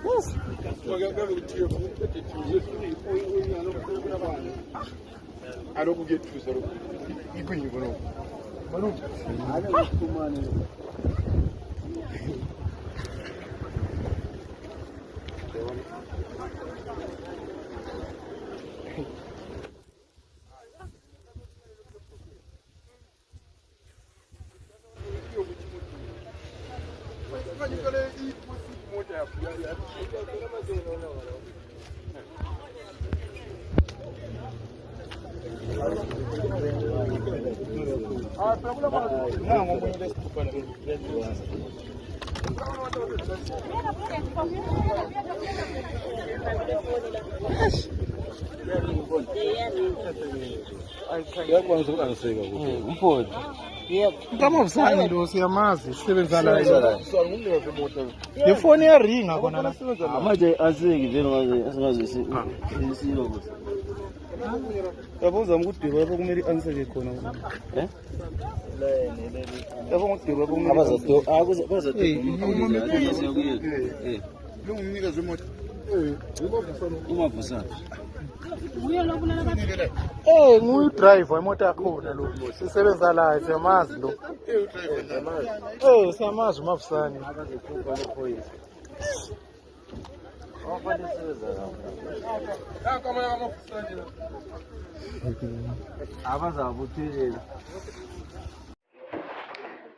Yes. I don't get to so you can even Kama usani ndo siyamazi sisebenza la yefoni ya ringa kona la manje asiki vele manje silo ukuthi yabo uzama ukudibha lapho kumele anseke khona yabo ngudibha lapho kumele lungumnikazi wemoto umavusana nguyu driver wemoto yakhona lo sisebenza la siyamazi lo siyamazi umavusani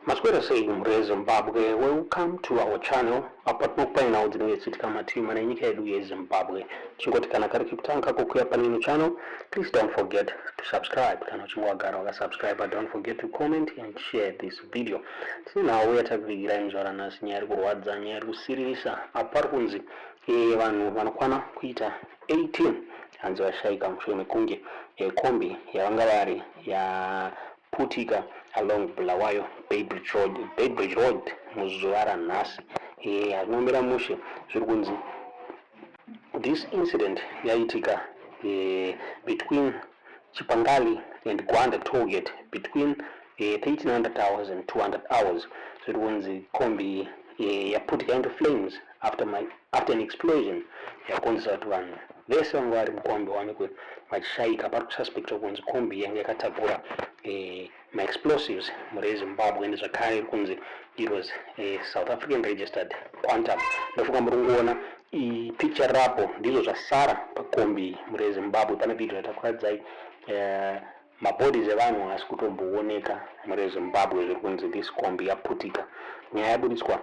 Maswera saying Zimbabwe, welcome to our channel. Apatmokpa ina udini kama team na nyika yedu ya Zimbabwe. Chingoti kana kariki kutanka kukuya panino channel. Please don't forget to subscribe. Kana chingwa gara wa subscribe, but don't forget to comment and share this video. Sina weta kuvigira njora nasi nyari kurwadza nyari kusirisa aparkunzi vanhu vanokwana kuita 18 hanzi vashaika mushure mekunge kombi yavanga vari yaputika along Bulawayo Beitbridge Road muzuva ranhasi anombera mushe zviri kunzi this incident yaitika between Chipangali and Gwanda tollgate between 1300 hours and 200 hours. Zviri kunzi kombi yaputika into flames after an explosion yakonzesa kuti vanhu vese vanga vari mukombi wanikwe vachishaika pari kususpecta kunzi kombi yanga yakatakura ma-explosives muri Zimbabwe ende zvakare iri kunzi it was a South African registered quantum. Ndofunga muri kuona picture rapo ndizvo zvasara pakombi muri Zimbabwe. Pane video yatakuradzai mabodies evanhu asi kutombooneka muri Zimbabwe zviri kunzi this kombi yaputika. Nyaya yabudiswa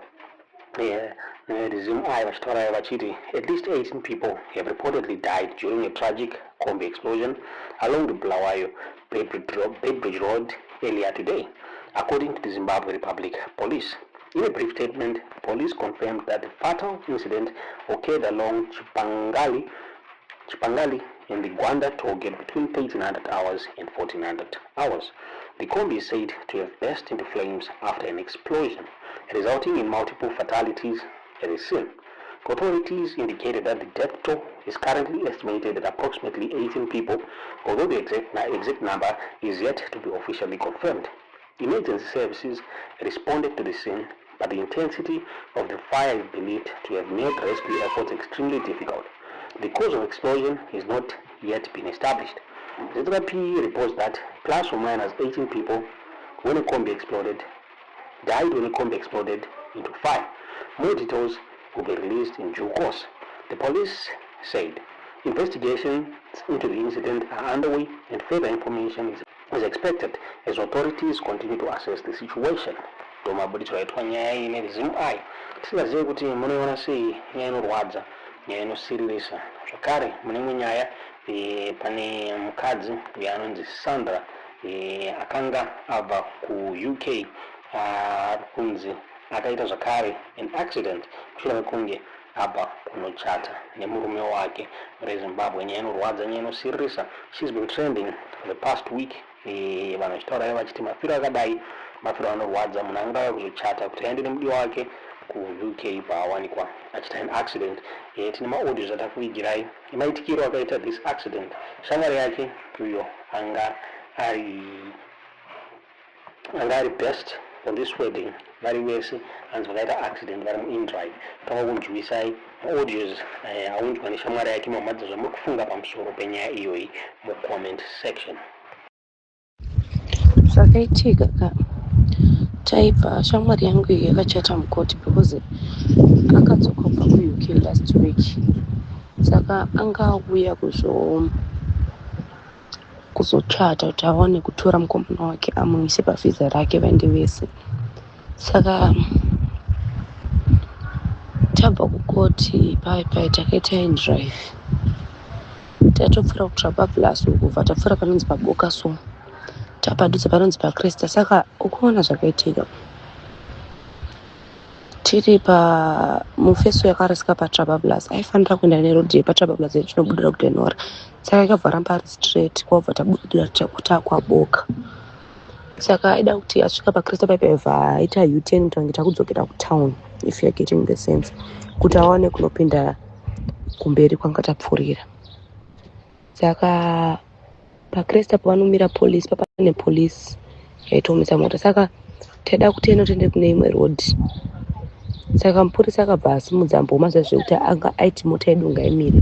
ZimEye vachitaura vachiti at least 18 people have reportedly died during a tragic kombi explosion along the Bulawayo Beitbridge Road earlier today, according to the Zimbabwe Republic Police. In a brief statement, police confirmed that the fatal incident occurred along Chipangali and the Gwanda tollgate between 1300 hours and 1400 hours. The kombi is said to have burst into flames after an explosion, resulting in multiple fatalities at the scene. Authorities indicated that the death toll is currently estimated at approximately 18 people, although the exact number is yet to be officially confirmed. Emergency services responded to the scene, but the intensity of the fire is believed to have made rescue efforts extremely difficult. The cause of explosion has not yet been established. ZRP reports that plus or minus 18 people when a kombi exploded died when a kombi exploded into fire. More details will be released in due course. The police said investigations into the incident are underway and further information is expected as authorities continue to assess the situation. Tomabuditswa yaitwa nyaya ine ZimEye tisingazivi kuti munoiona sei nyaya inorwadza nyaya inosiririsa. Zvakare mune imwe nyaya pane mukadzi yaanonzi Sandra akanga abva kuUK kunzi akaita zvakare an accident mushure mekunge abva kunochata nemurume wake muri Zimbabwe. Nyaya inorwadza nyaya inosiririsa. She's been trending for the past week. Vanhu vachitaura vachiti mafiro akadai mafiro anorwadza. Munhu angauya kuzochata kuti aende nemudiwa wake kuUK paawanikwa achita an accident. Tine maaudio atakuigirai maitikiro akaita this accident. Shamwari yake uyo anga ari best on this wedding vari vese vanzi vakaita accident vari muindrive tavakunzwisai audios aunzwa neshamwari yake mamadza zvamuri kufunga pamusoro penyaya iyoyi mucomment section. Zvakaitika ka taibva shamwari yangu iyi yakachata mukoti because akadzoka kubva kuuk last week, saka anga auya kuzochata kuti awane kutora mukomana wake amuise pavhiza rake vaende vese. Saka tabva kukoti pai takaita indrive tatopfuura kuTrabablas ukubva tapfuura panonzi paboka so tapadutsa panonzi pakresta. Saka ukuona zvakaitika tiri mufeso yakarasika paTrabablas aifanira kuenda nerodhi yepaTrabablas yetinobudira kutenora, saka ikabva ramba ari straight kwabva tabudira kwaboka. Saka aida kuti asvika pakresta paipebva aita U10 kuti ange takudzokera kutown, if you're getting the sense, kuti awane kunopinda kumberi kwanga tapfuurira. Saka pakresta pavanomira polisi papane polisi yaitomisa mota, saka taida kuti eno tiende kune imwe rodhi. Saka mupurisa akabva asimudza mboma zvekuti anga aiti mota yedu ngaimire,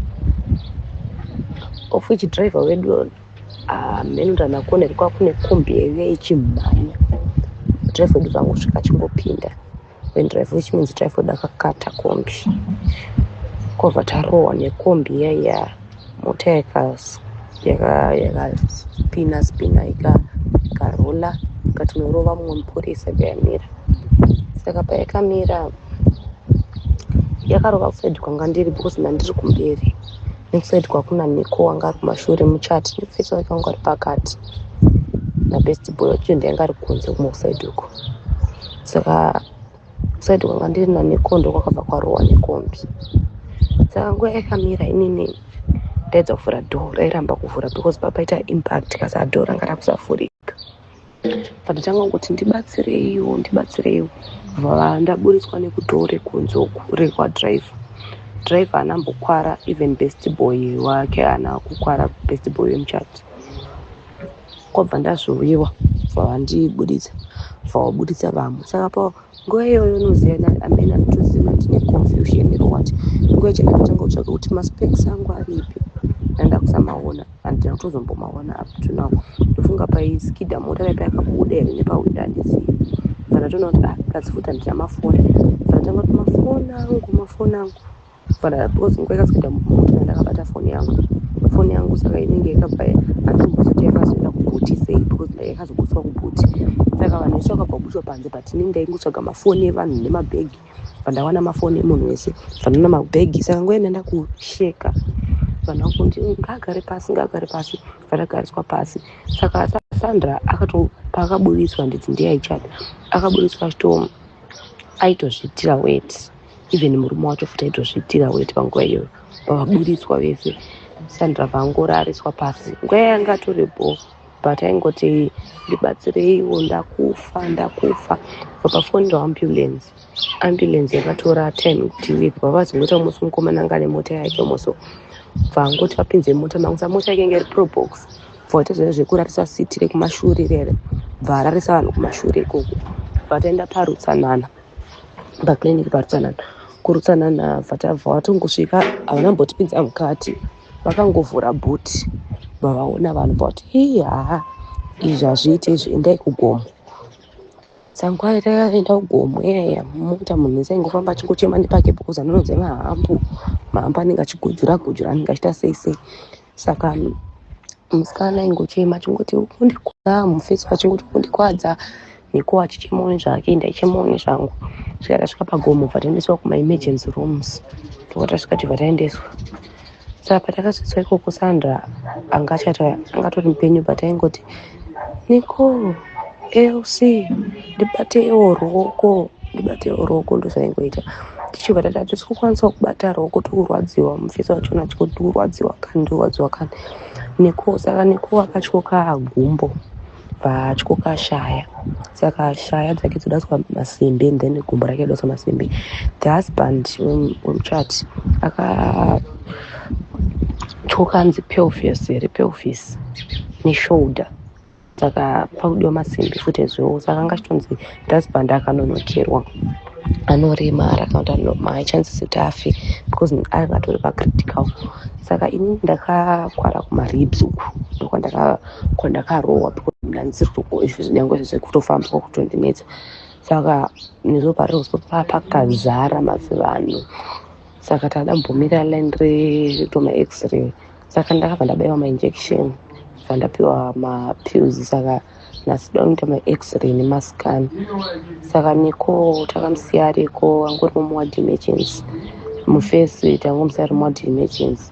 of which driver wedu mhenura nakona ilikuwa kune kombi yaiva ichimhanya. Driver wedu kangosvika achingopinda, when driver which means driver wedu akakata kombi, kwabva tarohwa nekombi iya mota yakspina ikarola ikatinorova mumwe mupurisa payamira. Saka payakamira yakarova kusaidi kwanga ndiri because ndandiri kumberi, nekusaidi kwakuna Niko wanga ari kumashure muchati, nefeso wake wanga ari pakati, nabest boy wacho ndanga ari kunze kumwe kusaidi uko. Saka kusaidi kwanga ndiri naNiko ndokwakabva kwarohwa nekombi. Saka nguva yakamira inini ndaedza kuvhura dhoo, rairamba kuvhura because papaita impact kasa dhoo ranga rakusavhurika. Patotanga kuti ndibatsireiwo ndaburitswa nekudhoo rekunze uku rekwadriver. Driver anambokwara, even best boy wake ana kukwara, best boy wemuchati. Kwabva ndazviwiwa vabuditsa vamwe. Saka pa nguva iyoyo unoziyana amene anotozima ndine confusion irowati. Nguva ichi ndakatanga kutsvaka kuti maspecks angu aripi, ndanda kusamaona, handina kutozombomaona up to now. Ndofunga paiskidha mota paipa yakabuda here nepawinda handizivi. Pandatoona kuti kadzifuta ndina mafoni, pandatanga kuti mafoni angu because nguva yakaskidha mota ndakabata foni yangu, saka inenge yakabva handimboziva yakazoenda kubhuti sei because yakazobutswa kubhuti. Saka vanhu vese vakabva kubutswa panze, but inini ndaingotsvaga mafoni evanhu nemabhegi, pandawana mafoni emunhu wese vanona mabhegi. Saka nguva inenda kusheka vanhu vakuti ngaagare pasi, vandagariswa pasi. Saka Sandra paakaburitswa ndidzi ndiye aichada, akaburitswa aitozviitira weti, even murume wacho futi aitozviitira weti panguva iyoyo pavaburitswa vese. Sandra vangorariswa pasi, nguva yanga toripo, but aingoti ndibatsireiwo ndakufa. Papafonera ambulance yakatora 10 kuti ivepo, pavazongota musi mukomana anga nemota yake moso vangoti vapinze mota mangusa mota yake iri probox vaita zvino zvekurarisa siti rekumashure rere, vararisa vanhu kumashure ikoko. Vataenda parutsanana, pakliniki kurutsanana, vatongosvika havanambotipinza mukati, vakangovhura bhuti vavaona vanhu vati izvi hazviiti izvi, endai kugomo. Sangwai takaenda kugomo mota munhu wese aingofamba achingochema ndipake because anonzi mahambu anenge achigujura anenge achita sei. Saka musikana aingochema achingoti kundikwadza, mufesi achingoti kundikwadza, Niko achichemawo nezvake, ndaichemawo nezvangu. Saka tasvika pagomo vataendeswa kuma-emergency rooms, ndokatasvika tibva taendeswa. Saka patakasvitswa ikoko Sandra angatori mupenyu, but aingoti Niko ALC ndibatewo ruoko, ndozvaingoita. Tichibva tatatu tikukwanisa kubata ruoko tikurwadziwa, mufesi wachona achingoti tikurwadziwa kani. Niko saka Niko akatyoka gumbo patyoka shaya, saka shaya dzake dzodaswa masimbi, and then gumbo rake doswa masimbi. The husband wemuchati akatyoka nzi pelvis neshoulder, saka pakudiwa masimbi futi ezviowo, saka anga chitonzi husband akanonokerwa anoremara kana kuti haichanzisi kuti afe because angatori pacritical. Saka ini ndakakwara kumaribs uku kwandakarohwa because ndandisiri zvekutofamba kwakutondinetsa, saka neropa rosopaa pakazara mazivanhu. Saka tadambomira line retoma x-ray, saka ndakabva ndabaiwa mainjection vandapiwa mapills. Saka nasida kuita ma-x-ray nemascan. Saka niko takamusiya ariko angori muward emergency, mufesi tangomusiya ari muward emergency.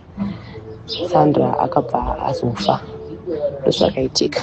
Sandra akabva azofa, ndozvakaitika.